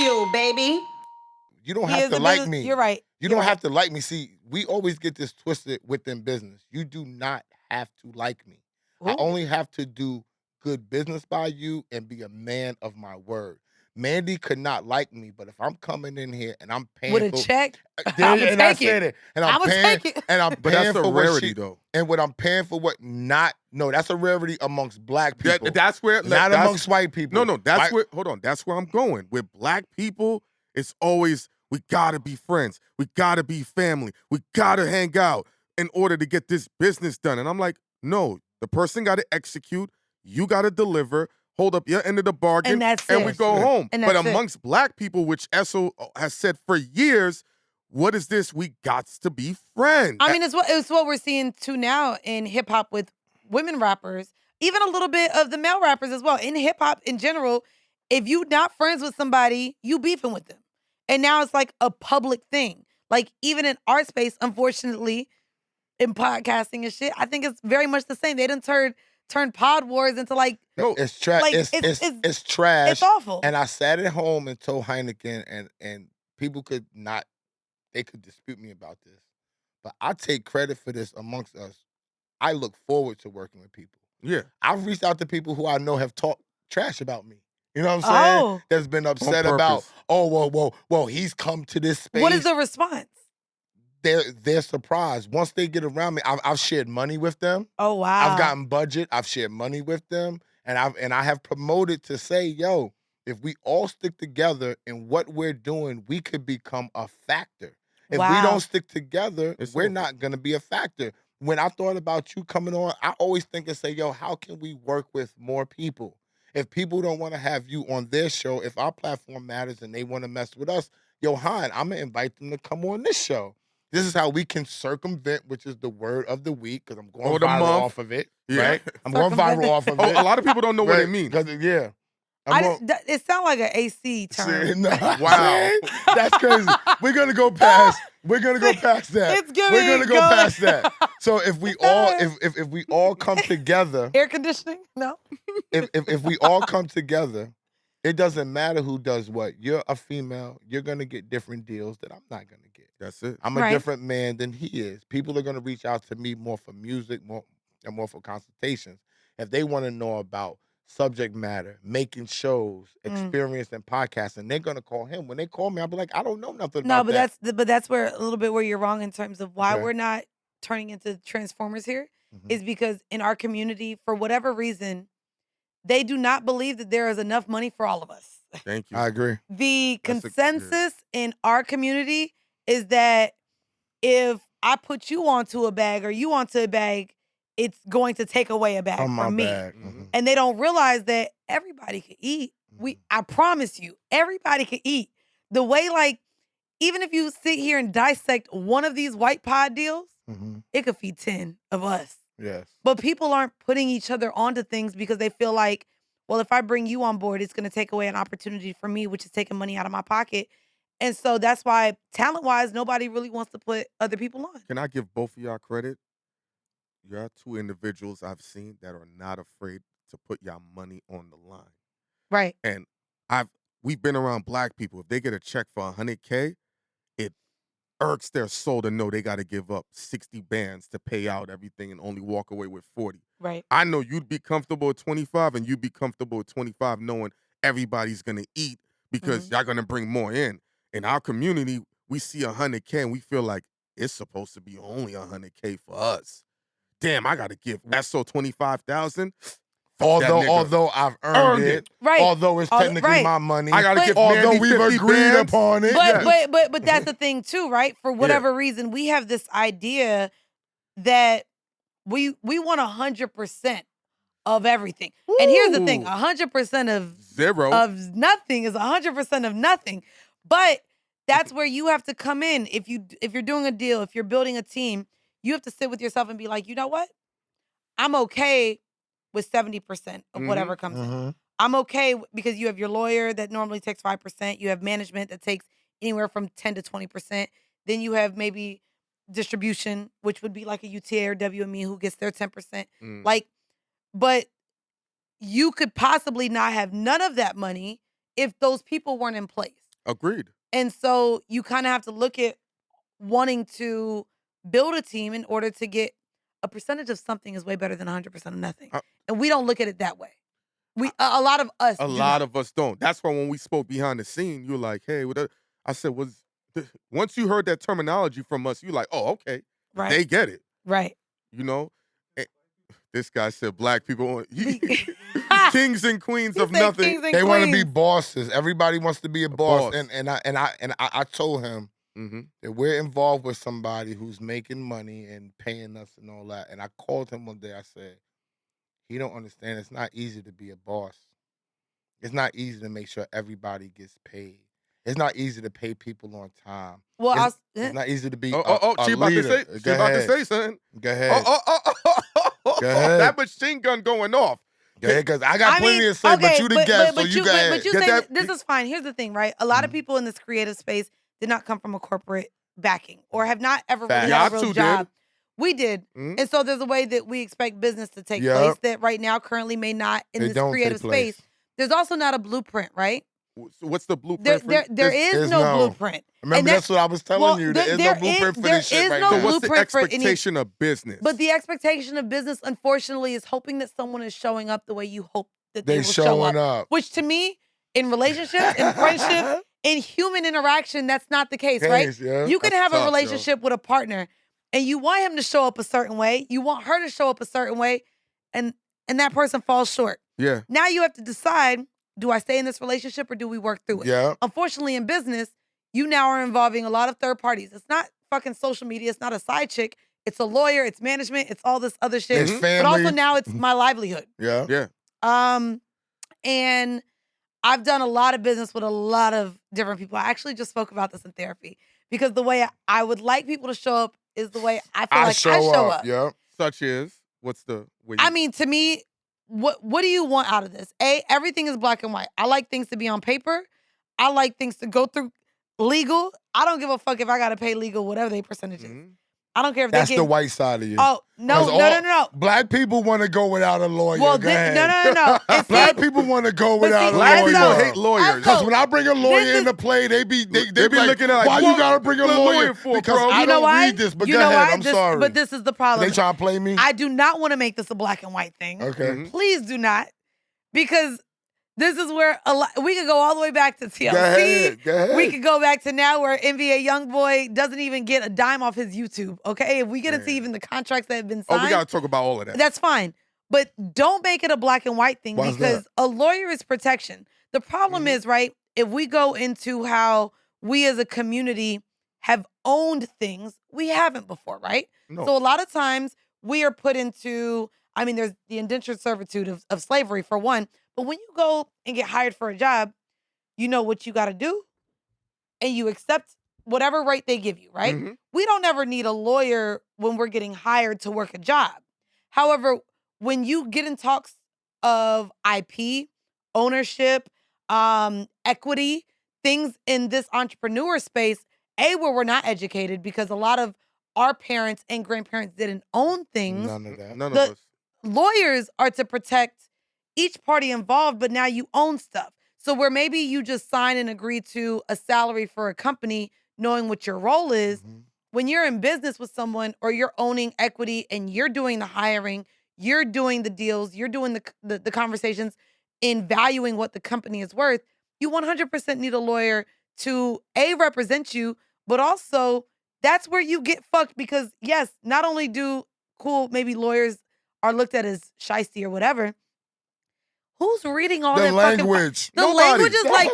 Bagfuel, baby. You don't have to like me. You're right. You don't have to like me. See, we always get this twisted within business. You do not have to like me. I only have to do good business by you and be a man of my word. Mandii could not like me, but if I'm coming in here and I'm paying with a check, and I said it, and I'm paying, and I'm but paying that's a for rarity though. And what I'm paying for what not no, that's a rarity amongst black people. That's where not amongst white people. No, that's where. Hold on, that's where I'm going. With black people, it's always we gotta be friends, we gotta be family, we gotta hang out in order to get this business done. And I'm like, no, the person got to execute, you got to deliver. Hold up your end of the bargain, and we go home. But amongst black people, which Esso has said for years, what is this? We got to be friends. I mean, it's what we're seeing too now in hip hop with women rappers, even a little bit of the male rappers as well. In hip hop in general, if you not friends with somebody, you beefing with them, and now it's like a public thing. Like even in our space, unfortunately, in podcasting and shit, I think it's very much the same. They done turned pod wars into like it's trash. Like, it's trash. It's awful. And I sat at home and told Hynaken, and people could dispute me about this, but I take credit for this amongst us. I look forward to working with people. Yeah, I've reached out to people who I know have talked trash about me. You know what I'm saying? That's been upset about. Oh, well, he's come to this space. What is the response? They're surprised. Once they get around me, I've shared money with them. Oh wow! I've gotten budget. I've shared money with them, and I have promoted to say, yo, if we all stick together in what we're doing, we could become a factor. If we don't stick together, we're not gonna be a factor. When I thought about you coming on, I always think and say, yo, how can we work with more people? If people don't want to have you on their show, if our platform matters and they want to mess with us, yo, Han, I'm gonna invite them to come on this show. This is how we can circumvent, which is the word of the week, because I'm going viral off of it, right? I'm going viral off of it. A lot of people don't know what it means. Yeah. It sounds like an AC term. Wow. That's crazy. We're going to go past that. We're going to go past that. So if we all come together. Air conditioning? No. If we all come together, it doesn't matter who does what. You're a female. You're going to get different deals that I'm not going to get. That's it. I'm a different man than he is. People are going to reach out to me more for music, more for consultations. If they want to know about subject matter, making shows, experience and podcasting, they're going to call him. When they call me, I'll be like, I don't know nothing about that. But that's where a little bit where you're wrong in terms of why we're not turning into Transformers here is because in our community, for whatever reason, they do not believe that there is enough money for all of us. Thank you. I agree. The consensus in our community is that if I put you onto a bag or you onto a bag, it's going to take away a bag from me. And they don't realize that everybody can eat. I promise you, everybody can eat. The way, like, even if you sit here and dissect one of these white pod deals, it could feed 10 of us. Yes. But people aren't putting each other onto things because they feel like, well, if I bring you on board, it's going to take away an opportunity for me, which is taking money out of my pocket. And so that's why, talent-wise, nobody really wants to put other people on. Can I give both of y'all credit? Y'all two individuals I've seen that are not afraid to put y'all money on the line. Right. And we've been around black people. If they get a check for $100K, it irks their soul to know they got to give up 60 bands to pay out everything and only walk away with 40. Right. I know you'd be comfortable at 25 and you'd be comfortable at 25 knowing everybody's going to eat because y'all going to bring more in. In our community, we see $100K and we feel like it's supposed to be only $100K for us. Damn, I got to give Esso $25,000. Although I've earned it, right? Although it's technically my money, I gotta give. Although we've agreed upon it, but that's the thing too, right? For whatever reason, we have this idea that we want 100% of everything. Ooh. And here's the thing: 100% of zero of nothing is 100% of nothing. But that's where you have to come in. If you're doing a deal, if you're building a team, you have to sit with yourself and be like, you know what? I'm okay with 70% of whatever comes in. I'm okay because you have your lawyer that normally takes 5%. You have management that takes anywhere from 10 to 20%. Then you have maybe distribution, which would be like a UTA or WME who gets their 10%. But you could possibly not have none of that money if those people weren't in place. Agreed. And so you kind of have to look at wanting to build a team in order to get a percentage of something is way better than 100% of nothing. And we don't look at it that way. A lot of us A do lot not. of us don't. That's why when we spoke behind the scene, you were like, hey, I said, once you heard that terminology from us, you're like, oh, okay. Right. They get it. Right. You know? This guy said black people, kings and queens of said nothing. kings and They want to be queens. bosses. Everybody wants to be a boss. And I told him that we're involved with somebody who's making money and paying us and all that. And I called him one day. I said, he don't understand. It's not easy to be a boss. It's not easy to make sure everybody gets paid. It's not easy to pay people on time. Well, it's not easy to be she a about to leader. say, she about to say something. Go ahead. Go ahead. That machine gun going off. Go ahead, because I got plenty to say, but you the guest, so you got But you say this is fine. Here's the thing, right? A lot of people in this creative space did not come from a corporate backing or have not ever really had a real job. We did. And so there's a way that we expect business to take place that right now currently may not in this creative space. There's also not a blueprint, right? What's the blueprint? There is no blueprint. Remember, that's what I was telling you. There is no blueprint for this shit right now. So what's the expectation of business? But the expectation of business, unfortunately, is hoping that someone is showing up the way you hope that they will show up. Which to me, in relationships, in friendships, in human interaction, that's not the case, right? Yeah. You can have a relationship with a partner and you want him to show up a certain way. You want her to show up a certain way. And that person falls short. Yeah. Now you have to decide, do I stay in this relationship or do we work through it? Yeah. Unfortunately, in business, you now are involving a lot of third parties. It's not fucking social media. It's not a side chick. It's a lawyer. It's management. It's all this other shit. It's family. But also now it's my livelihood. Yeah. Yeah. And I've done a lot of business with a lot of different people. I actually just spoke about this in therapy because the way I would like people to show up is the way I feel like I show up. Yeah. Such as, what's the way? I mean, to me, what do you want out of this? Everything is black and white. I like things to be on paper. I like things to go through legal. I don't give a fuck if I got to pay legal, whatever their percentage is. I don't care if that's they get... the white side of you. Oh, no. Black people want to go without a lawyer. Well, no. Black people want to go without a black lawyer. Black people hate lawyers. Because when I bring a lawyer into play, they be like, looking at why you got to bring a lawyer for, You because I know don't why? read this, but you go know ahead, why? I'm sorry. But this is the problem. They trying to play me? I do not want to make this a black and white thing. Okay. Please do not. Because this is where we could go all the way back to TLC. Go ahead. We could go back to now where NBA YoungBoy doesn't even get a dime off his YouTube, okay? If we get into even the contracts that have been signed. Oh, we got to talk about all of that. That's fine. But don't make it a black and white thing because a lawyer is protection. The problem is, right, if we go into how we as a community have owned things, we haven't before, right? No. So a lot of times we are put into, I mean, there's the indentured servitude of slavery for one. But when you go and get hired for a job, you know what you got to do and you accept whatever rate they give you, right? We don't ever need a lawyer when we're getting hired to work a job. However, when you get in talks of IP, ownership, equity, things in this entrepreneur space, where we're not educated because a lot of our parents and grandparents didn't own things. None of that. None of us. Lawyers are to protect each party involved, but now you own stuff. So where maybe you just sign and agree to a salary for a company, knowing what your role is, when you're in business with someone or you're owning equity and you're doing the hiring, you're doing the deals, you're doing the conversations in valuing what the company is worth, you 100% need a lawyer to represent you, but also that's where you get fucked because yes, not only do maybe lawyers are looked at as shiesty or whatever. Who's reading all that language? The language is like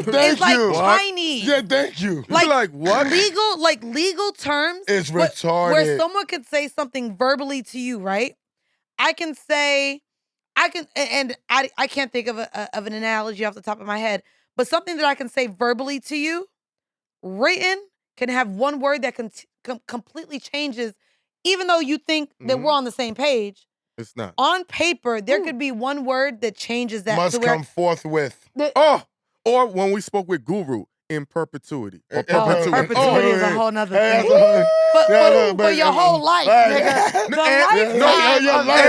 Chinese. Yeah, thank you. Like what? Legal terms. It's retarded. Where someone could say something verbally to you, right? I can't think of an analogy off the top of my head, but something that I can say verbally to you, written can have one word that can completely changes, even though you think that we're on the same page. It's not. On paper, there could be one word that changes that. Must come forthwith. Or when we spoke with Guru, in perpetuity. Perpetuity is a whole nother thing. For your whole life, nigga.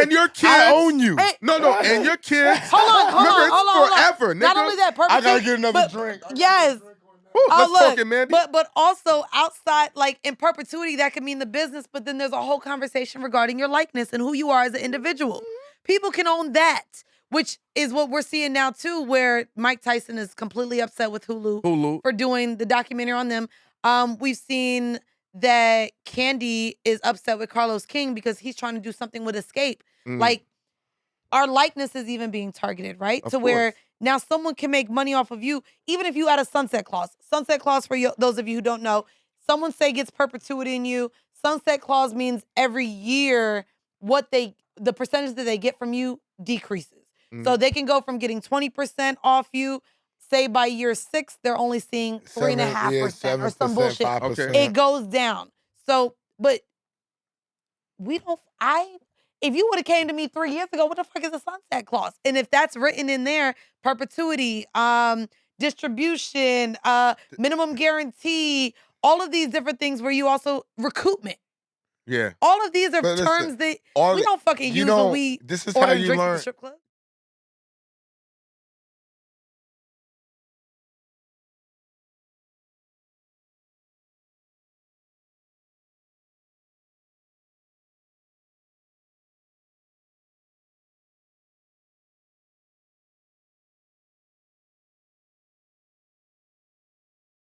And your kids. I own you. And your kids. Hold on. Forever, nigga. Not only that, perpetuity. I gotta get another drink. Yes. Let's look, talk it, Mandii. but also outside, like in perpetuity, that could mean the business, but then there's a whole conversation regarding your likeness and who you are as an individual. People can own that, which is what we're seeing now too, where Mike Tyson is completely upset with Hulu for doing the documentary on them. We've seen that Candy is upset with Carlos King because he's trying to do something with Escape. Like, our likeness is even being targeted, right? Of to where course. now someone can make money off of you, even if you add a sunset clause. Sunset clause, for you, those of you who don't know, someone say gets perpetuity in you. Sunset clause means every year the percentage that they get from you decreases. So they can go from getting 20% off you. Say by year 6, they're only seeing 3.5% or some bullshit. 5%. It goes down. So, but if you would have came to me 3 years ago, what the fuck is a sunset clause? And if that's written in there, perpetuity, distribution, minimum guarantee, all of these different things where you also recoupment. Yeah. All of these are But listen, terms that we don't fucking use when we this is order how you drinks at learn. the strip club.